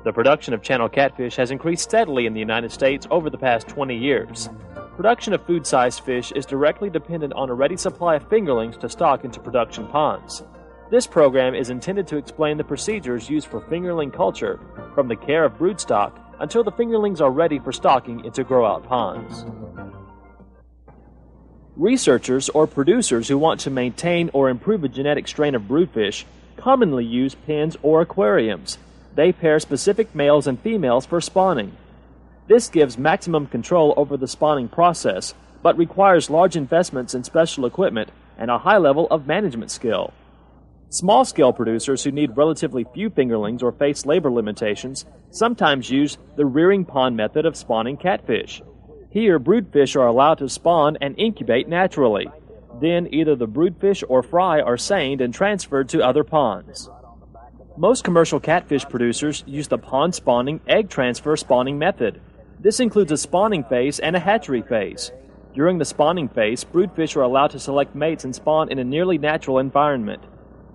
The production of channel catfish has increased steadily in the United States over the past 20 years. Production of food-sized fish is directly dependent on a ready supply of fingerlings to stock into production ponds. This program is intended to explain the procedures used for fingerling culture, from the care of broodstock until the fingerlings are ready for stocking into grow-out ponds. Researchers or producers who want to maintain or improve a genetic strain of broodfish commonly use pens or aquariums. They pair specific males and females for spawning. This gives maximum control over the spawning process, but requires large investments in special equipment and a high level of management skill. Small-scale producers who need relatively few fingerlings or face labor limitations sometimes use the rearing pond method of spawning catfish. Here, broodfish are allowed to spawn and incubate naturally. Then either the broodfish or fry are seined and transferred to other ponds. Most commercial catfish producers use the pond spawning egg transfer spawning method. This includes a spawning phase and a hatchery phase. During the spawning phase, broodfish are allowed to select mates and spawn in a nearly natural environment.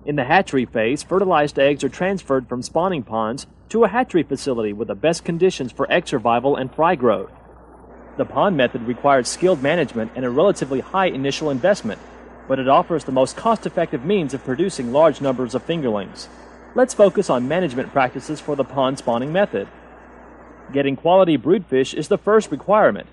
In the hatchery phase, fertilized eggs are transferred from spawning ponds to a hatchery facility with the best conditions for egg survival and fry growth. The pond method requires skilled management and a relatively high initial investment, but it offers the most cost-effective means of producing large numbers of fingerlings. Let's focus on management practices for the pond spawning method. Getting quality broodfish is the first requirement.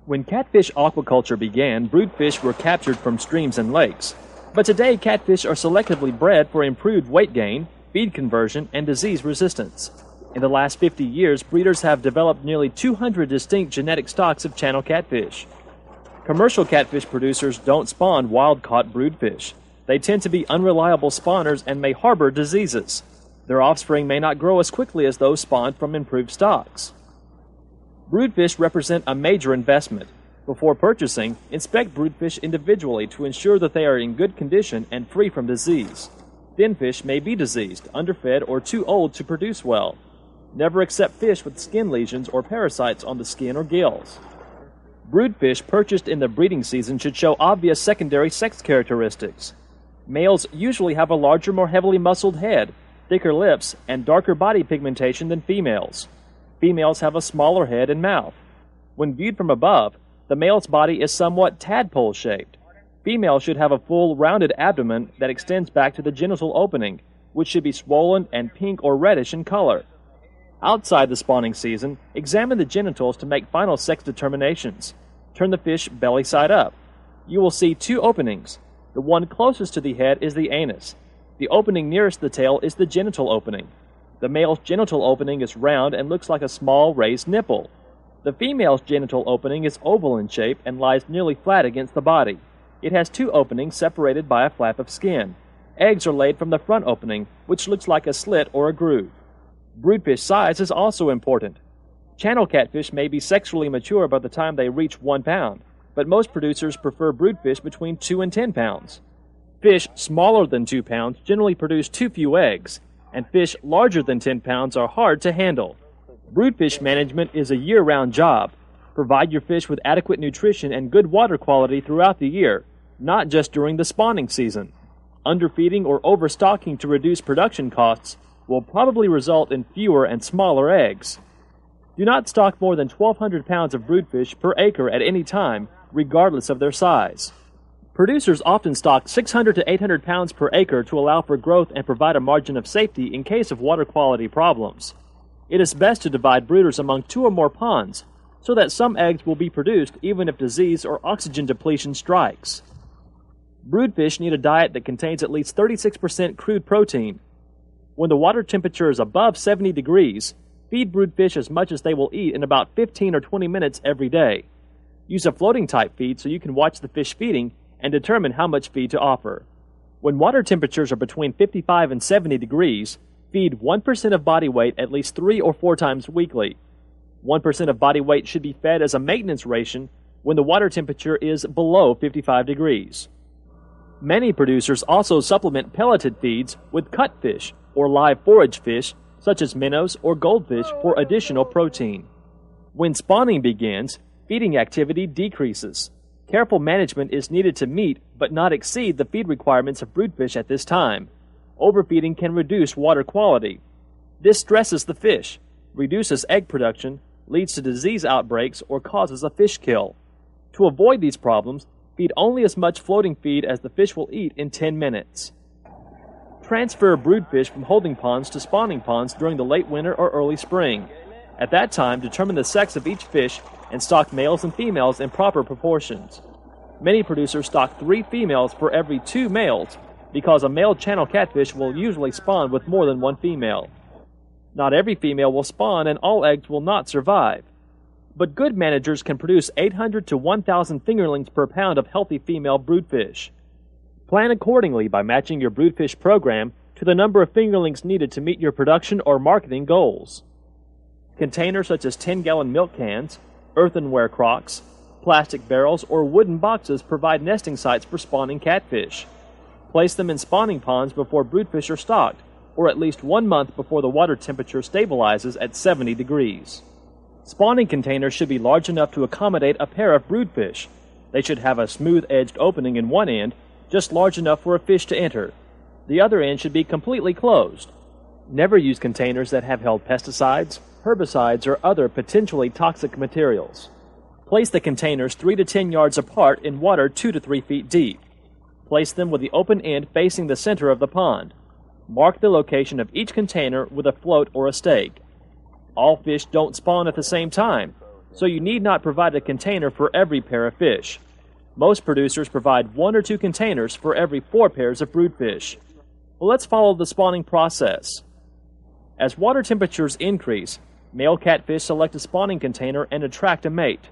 When catfish aquaculture began, broodfish were captured from streams and lakes. But today, catfish are selectively bred for improved weight gain, feed conversion, and disease resistance. In the last 50 years, breeders have developed nearly 200 distinct genetic stocks of channel catfish. Commercial catfish producers don't spawn wild-caught broodfish. They tend to be unreliable spawners and may harbor diseases. Their offspring may not grow as quickly as those spawned from improved stocks. Broodfish represent a major investment. Before purchasing, inspect broodfish individually to ensure that they are in good condition and free from disease. Thin fish may be diseased, underfed, or too old to produce well. Never accept fish with skin lesions or parasites on the skin or gills. Broodfish purchased in the breeding season should show obvious secondary sex characteristics. Males usually have a larger, more heavily muscled head, thicker lips, and darker body pigmentation than females. Females have a smaller head and mouth. When viewed from above, the male's body is somewhat tadpole-shaped. Females should have a full, rounded abdomen that extends back to the genital opening, which should be swollen and pink or reddish in color. Outside the spawning season, examine the genitals to make final sex determinations. Turn the fish belly side up. You will see two openings. The one closest to the head is the anus. The opening nearest the tail is the genital opening. The male's genital opening is round and looks like a small raised nipple. The female's genital opening is oval in shape and lies nearly flat against the body. It has two openings separated by a flap of skin. Eggs are laid from the front opening, which looks like a slit or a groove. Broodfish size is also important. Channel catfish may be sexually mature by the time they reach 1 pound, but most producers prefer broodfish between 2 and 10 pounds. Fish smaller than 2 pounds generally produce too few eggs, and fish larger than 10 pounds are hard to handle. Broodfish management is a year-round job. Provide your fish with adequate nutrition and good water quality throughout the year, not just during the spawning season. Underfeeding or overstocking to reduce production costs will probably result in fewer and smaller eggs. Do not stock more than 1,200 pounds of broodfish per acre at any time, regardless of their size. Producers often stock 600 to 800 pounds per acre to allow for growth and provide a margin of safety in case of water quality problems. It is best to divide brooders among 2 or more ponds, so that some eggs will be produced even if disease or oxygen depletion strikes. Broodfish need a diet that contains at least 36% crude protein. When the water temperature is above 70 degrees, feed broodfish as much as they will eat in about 15 or 20 minutes every day. Use a floating type feed so you can watch the fish feeding and determine how much feed to offer. When water temperatures are between 55 and 70 degrees, feed 1% of body weight at least 3 or 4 times weekly. 1% of body weight should be fed as a maintenance ration when the water temperature is below 55 degrees. Many producers also supplement pelleted feeds with cut fish or live forage fish such as minnows or goldfish for additional protein. When spawning begins, feeding activity decreases. Careful management is needed to meet but not exceed the feed requirements of broodfish at this time. Overfeeding can reduce water quality. This stresses the fish, reduces egg production, leads to disease outbreaks, or causes a fish kill. To avoid these problems, feed only as much floating feed as the fish will eat in 10 minutes. Transfer broodfish from holding ponds to spawning ponds during the late winter or early spring. At that time, determine the sex of each fish and stock males and females in proper proportions. Many producers stock 3 females for every 2 males because a male channel catfish will usually spawn with more than 1 female. Not every female will spawn and all eggs will not survive. But good managers can produce 800 to 1,000 fingerlings per pound of healthy female broodfish. Plan accordingly by matching your broodfish program to the number of fingerlings needed to meet your production or marketing goals. Containers such as 10-gallon milk cans, earthenware crocks, plastic barrels, or wooden boxes provide nesting sites for spawning catfish. Place them in spawning ponds before broodfish are stocked, or at least 1 month before the water temperature stabilizes at 70 degrees. Spawning containers should be large enough to accommodate a pair of broodfish. They should have a smooth-edged opening in one end, just large enough for a fish to enter. The other end should be completely closed. Never use containers that have held pesticides, herbicides, or other potentially toxic materials. Place the containers 3 to 10 yards apart in water 2 to 3 feet deep. Place them with the open end facing the center of the pond. Mark the location of each container with a float or a stake. All fish don't spawn at the same time, so you need not provide a container for every pair of fish. Most producers provide 1 or 2 containers for every 4 pairs of broodfish. Well, let's follow the spawning process. As water temperatures increase, male catfish select a spawning container and attract a mate.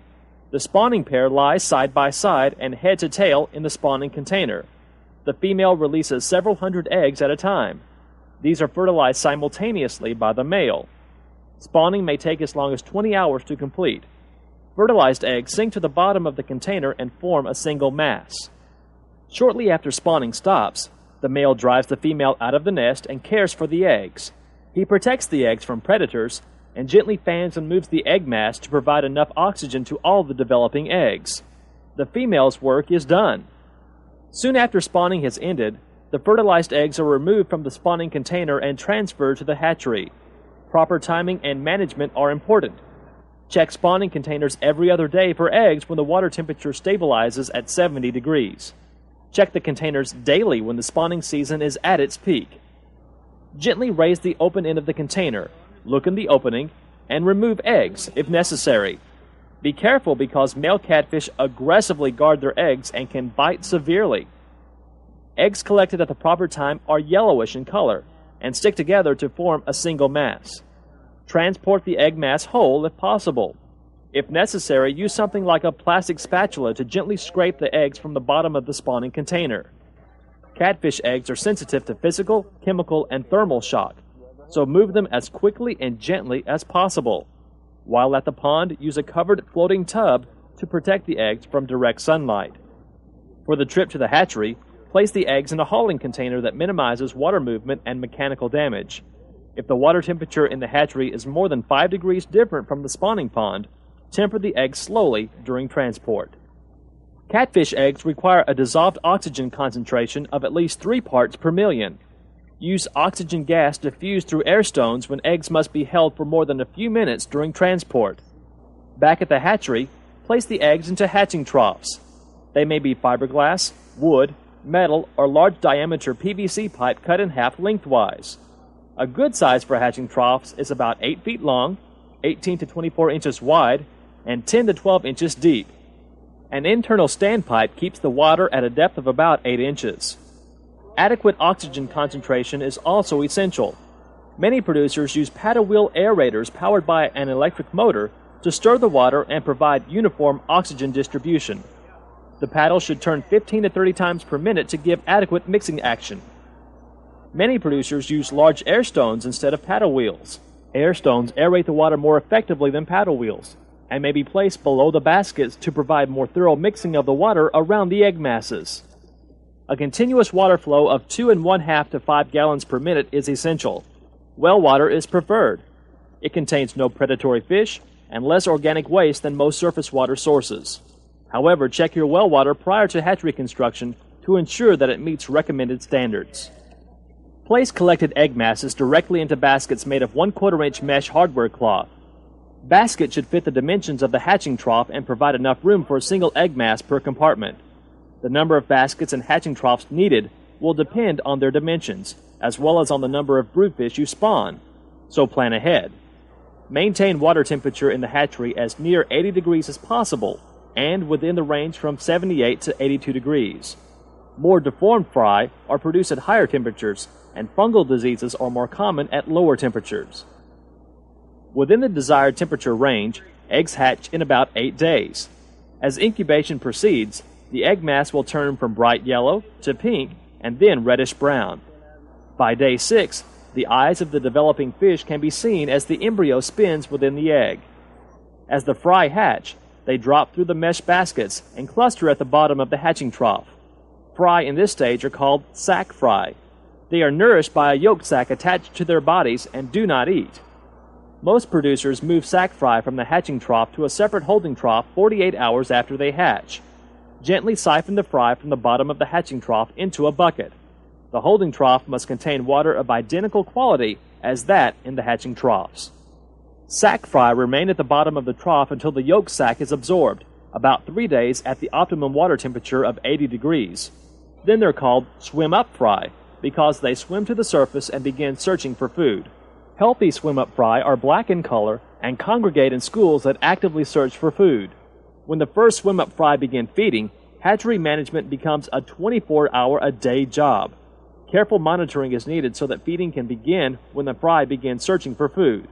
The spawning pair lies side by side and head to tail in the spawning container. The female releases several hundred eggs at a time. These are fertilized simultaneously by the male. Spawning may take as long as 20 hours to complete. Fertilized eggs sink to the bottom of the container and form a single mass. Shortly after spawning stops, the male drives the female out of the nest and cares for the eggs. He protects the eggs from predators and gently fans and moves the egg mass to provide enough oxygen to all the developing eggs. The female's work is done. Soon after spawning has ended, the fertilized eggs are removed from the spawning container and transferred to the hatchery. Proper timing and management are important. Check spawning containers every other day for eggs when the water temperature stabilizes at 70 degrees. Check the containers daily when the spawning season is at its peak. Gently raise the open end of the container, look in the opening, and remove eggs if necessary. Be careful because male catfish aggressively guard their eggs and can bite severely. Eggs collected at the proper time are yellowish in color and stick together to form a single mass. Transport the egg mass whole if possible. If necessary, use something like a plastic spatula to gently scrape the eggs from the bottom of the spawning container. Catfish eggs are sensitive to physical, chemical, and thermal shock, so move them as quickly and gently as possible. While at the pond, use a covered floating tub to protect the eggs from direct sunlight. For the trip to the hatchery, place the eggs in a hauling container that minimizes water movement and mechanical damage. If the water temperature in the hatchery is more than 5 degrees different from the spawning pond, temper the eggs slowly during transport. Catfish eggs require a dissolved oxygen concentration of at least 3 parts per million. Use oxygen gas diffused through air stones when eggs must be held for more than a few minutes during transport. Back at the hatchery, place the eggs into hatching troughs. They may be fiberglass, wood, metal, or large diameter PVC pipe cut in half lengthwise. A good size for hatching troughs is about 8 feet long, 18 to 24 inches wide, and 10 to 12 inches deep. An internal standpipe keeps the water at a depth of about 8 inches. Adequate oxygen concentration is also essential. Many producers use paddle wheel aerators powered by an electric motor to stir the water and provide uniform oxygen distribution. The paddle should turn 15 to 30 times per minute to give adequate mixing action. Many producers use large air stones instead of paddle wheels. Air stones aerate the water more effectively than paddle wheels, and may be placed below the baskets to provide more thorough mixing of the water around the egg masses. A continuous water flow of 2 1/2 to 5 gallons per minute is essential. Well water is preferred. It contains no predatory fish and less organic waste than most surface water sources. However, check your well water prior to hatchery construction to ensure that it meets recommended standards. Place collected egg masses directly into baskets made of 1/4-inch mesh hardware cloth. Basket should fit the dimensions of the hatching trough and provide enough room for a single egg mass per compartment. The number of baskets and hatching troughs needed will depend on their dimensions, as well as on the number of broodfish you spawn, so plan ahead. Maintain water temperature in the hatchery as near 80 degrees as possible, and within the range from 78 to 82 degrees. More deformed fry are produced at higher temperatures, and fungal diseases are more common at lower temperatures. Within the desired temperature range, eggs hatch in about 8 days. As incubation proceeds, the egg mass will turn from bright yellow to pink and then reddish-brown. By day 6, the eyes of the developing fish can be seen as the embryo spins within the egg. As the fry hatch, they drop through the mesh baskets and cluster at the bottom of the hatching trough. Fry in this stage are called sac fry. They are nourished by a yolk sac attached to their bodies and do not eat. Most producers move sac fry from the hatching trough to a separate holding trough 48 hours after they hatch. Gently siphon the fry from the bottom of the hatching trough into a bucket. The holding trough must contain water of identical quality as that in the hatching troughs. Sac fry remain at the bottom of the trough until the yolk sac is absorbed, about 3 days at the optimum water temperature of 80 degrees. Then they're called swim-up fry, because they swim to the surface and begin searching for food. Healthy swim-up fry are black in color and congregate in schools that actively search for food. When the first swim-up fry begin feeding, hatchery management becomes a 24-hour-a-day job. Careful monitoring is needed so that feeding can begin when the fry begins searching for food.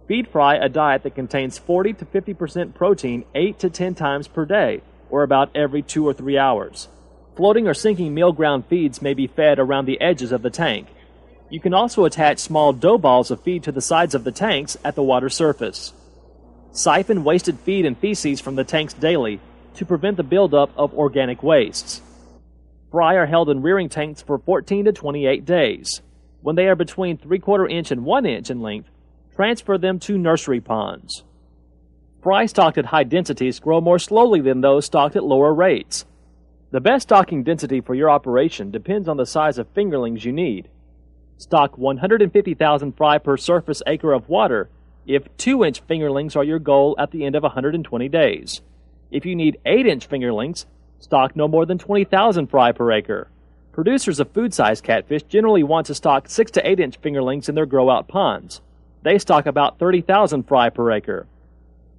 Feed fry a diet that contains 40 to 50% protein 8 to 10 times per day, or about every 2 or 3 hours. Floating or sinking meal ground feeds may be fed around the edges of the tank. You can also attach small dough balls of feed to the sides of the tanks at the water surface. Siphon wasted feed and feces from the tanks daily to prevent the buildup of organic wastes. Fry are held in rearing tanks for 14 to 28 days. When they are between 3/4 inch and 1 inch in length, transfer them to nursery ponds. Fry stocked at high densities grow more slowly than those stocked at lower rates. The best stocking density for your operation depends on the size of fingerlings you need. Stock 150,000 fry per surface acre of water if 2-inch fingerlings are your goal at the end of 120 days. If you need 8-inch fingerlings, stock no more than 20,000 fry per acre. Producers of food-sized catfish generally want to stock 6 to 8-inch fingerlings in their grow-out ponds. They stock about 30,000 fry per acre.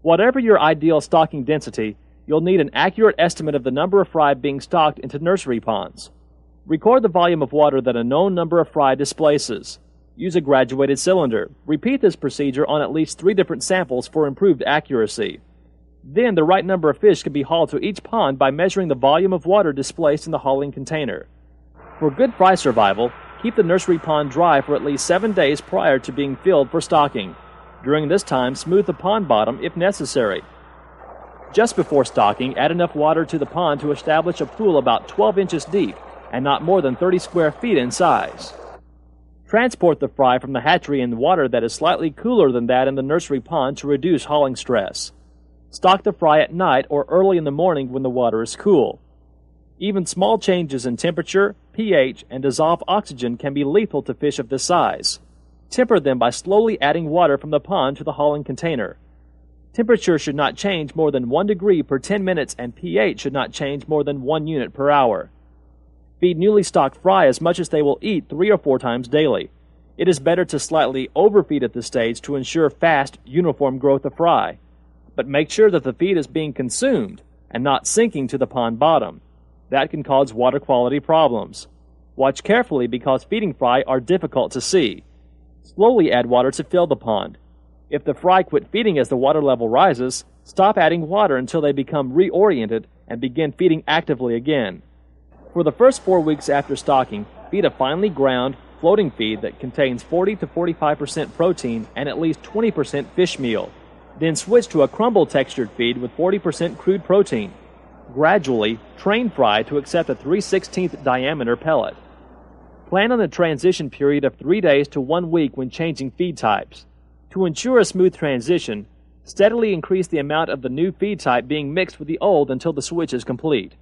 Whatever your ideal stocking density, you'll need an accurate estimate of the number of fry being stocked into nursery ponds. Record the volume of water that a known number of fry displaces. Use a graduated cylinder. Repeat this procedure on at least 3 different samples for improved accuracy. Then the right number of fish can be hauled to each pond by measuring the volume of water displaced in the hauling container. For good fry survival, keep the nursery pond dry for at least 7 days prior to being filled for stocking. During this time, smooth the pond bottom if necessary. Just before stocking, add enough water to the pond to establish a pool about 12 inches deep and not more than 30 square feet in size. Transport the fry from the hatchery in water that is slightly cooler than that in the nursery pond to reduce hauling stress. Stock the fry at night or early in the morning when the water is cool. Even small changes in temperature, pH, and dissolved oxygen can be lethal to fish of this size. Temper them by slowly adding water from the pond to the hauling container. Temperature should not change more than 1 degree per 10 minutes and pH should not change more than 1 unit per hour. Feed newly stocked fry as much as they will eat 3 or 4 times daily. It is better to slightly overfeed at this stage to ensure fast, uniform growth of fry. But make sure that the feed is being consumed and not sinking to the pond bottom. That can cause water quality problems. Watch carefully because feeding fry are difficult to see. Slowly add water to fill the pond. If the fry quit feeding as the water level rises, stop adding water until they become reoriented and begin feeding actively again. For the first 4 weeks after stocking, feed a finely ground, floating feed that contains 40 to 45% protein and at least 20% fish meal. Then switch to a crumble-textured feed with 40% crude protein. Gradually, train fry to accept a 3/16 diameter pellet. Plan on a transition period of 3 days to 1 week when changing feed types. To ensure a smooth transition, steadily increase the amount of the new feed type being mixed with the old until the switch is complete.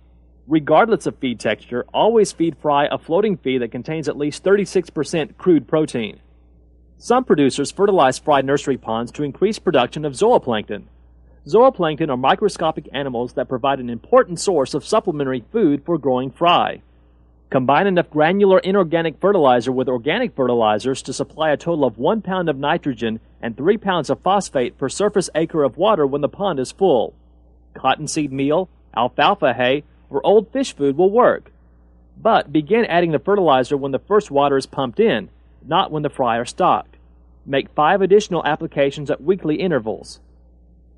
Regardless of feed texture, always feed fry a floating feed that contains at least 36% crude protein. Some producers fertilize fry nursery ponds to increase production of zooplankton. Zooplankton are microscopic animals that provide an important source of supplementary food for growing fry. Combine enough granular inorganic fertilizer with organic fertilizers to supply a total of 1 pound of nitrogen and 3 pounds of phosphate per surface acre of water when the pond is full. Cottonseed meal, alfalfa hay, or old fish food will work. But begin adding the fertilizer when the first water is pumped in, not when the fry are stocked. Make 5 additional applications at weekly intervals.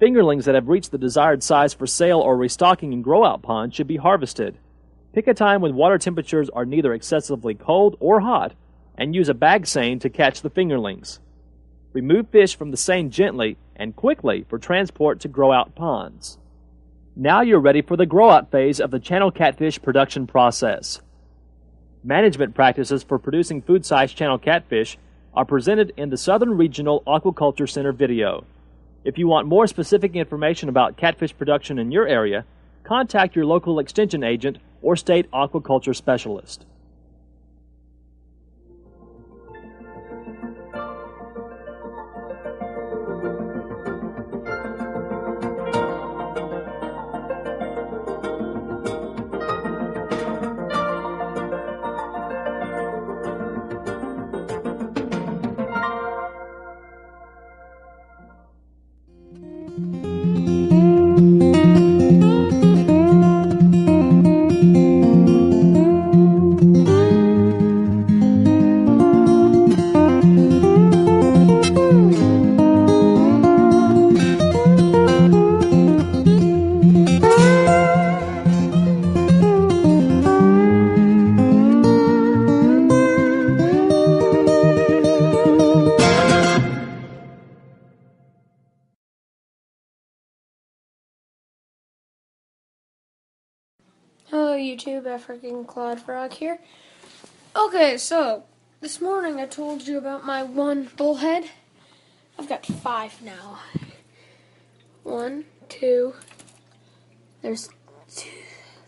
Fingerlings that have reached the desired size for sale or restocking in grow-out ponds should be harvested. Pick a time when water temperatures are neither excessively cold or hot, and use a bag seine to catch the fingerlings. Remove fish from the seine gently and quickly for transport to grow-out ponds. Now you're ready for the grow-out phase of the channel catfish production process. Management practices for producing food-size channel catfish are presented in the Southern Regional Aquaculture Center video. If you want more specific information about catfish production in your area, contact your local extension agent or state aquaculture specialist. Hello YouTube, African Clawed Frog here. Okay, so this morning I told you about my one bullhead. I've got 5 now. 1, 2, there's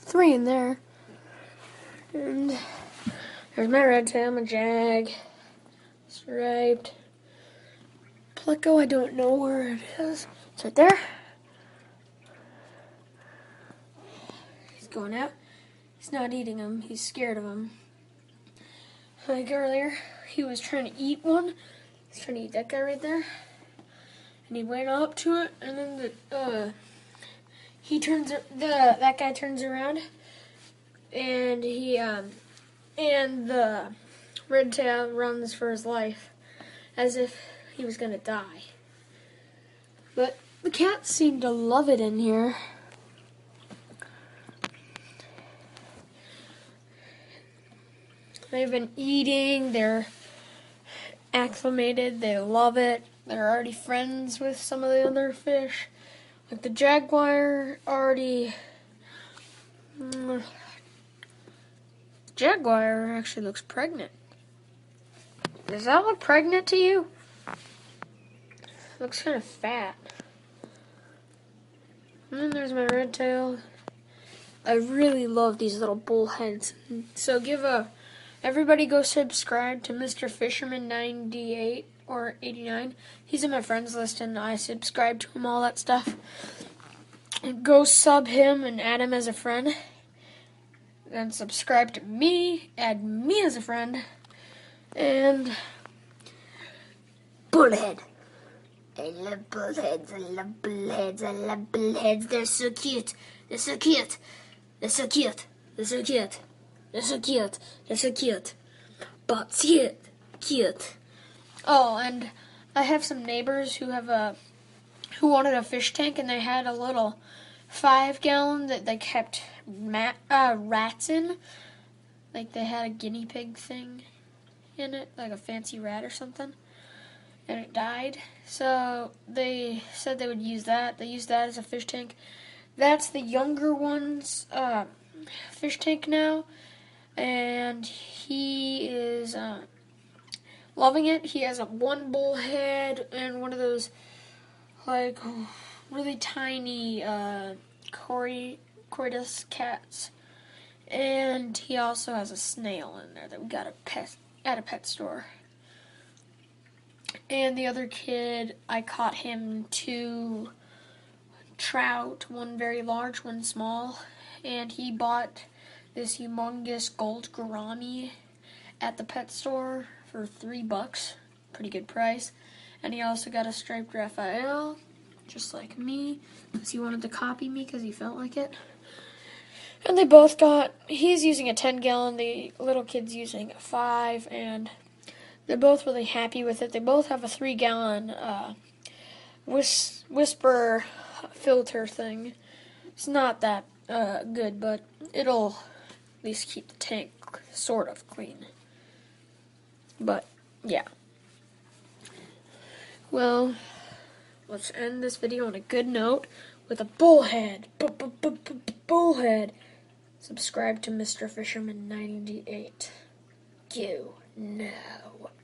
3 in there. And there's my red tail, my jag, striped. Pleco, I don't know where it is. It's right there. Going out. He's not eating them. He's scared of them. Like earlier, he was trying to eat one. He's trying to eat that guy right there. And he went up to it, and then that guy turns around, and the red tail runs for his life, as if he was gonna die. But the cats seem to love it in here. They've been eating, they're acclimated, they love it. They're already friends with some of the other fish. Like the jaguar already... Jaguar actually looks pregnant. Does that look pregnant to you? Looks kind of fat. And then there's my red tail. I really love these little bullheads. So everybody go subscribe to Mr. Fisherman 98 or 89. He's in my friends list and I subscribe to him, all that stuff. And go sub him and add him as a friend. Then subscribe to me, add me as a friend. And bullhead. I love bullheads, I love bullheads, I love bullheads. They're so cute. They're so cute. They're so cute. They're so cute. They're so cute. They're so cute. But cute. Cute. Oh, and I have some neighbors who wanted a fish tank, and they had a little 5-gallon that they kept rats in. Like they had a guinea pig thing in it, like a fancy rat or something. And it died. So they said they would use that. They used that as a fish tank. That's the younger one's fish tank now. And he is loving it. He has one bullhead and one of those like really tiny coitus cats. And he also has a snail in there that we got at a pet store. And the other kid, I caught him 2 trout, one very large, one small. And he bought this humongous gold gourami at the pet store for $3. Pretty good price. And he also got a striped Raphael, just like me, because he wanted to copy me because he felt like it. And they both got, he's using a 10-gallon, the little kid's using a 5, and they're both really happy with it. They both have a 3-gallon whisper filter thing. It's not that good, but it'll at least keep the tank sort of clean. But, yeah. Well, let's end this video on a good note with a bullhead. Bullhead. Subscribe to Mr. Fisherman 98. You know.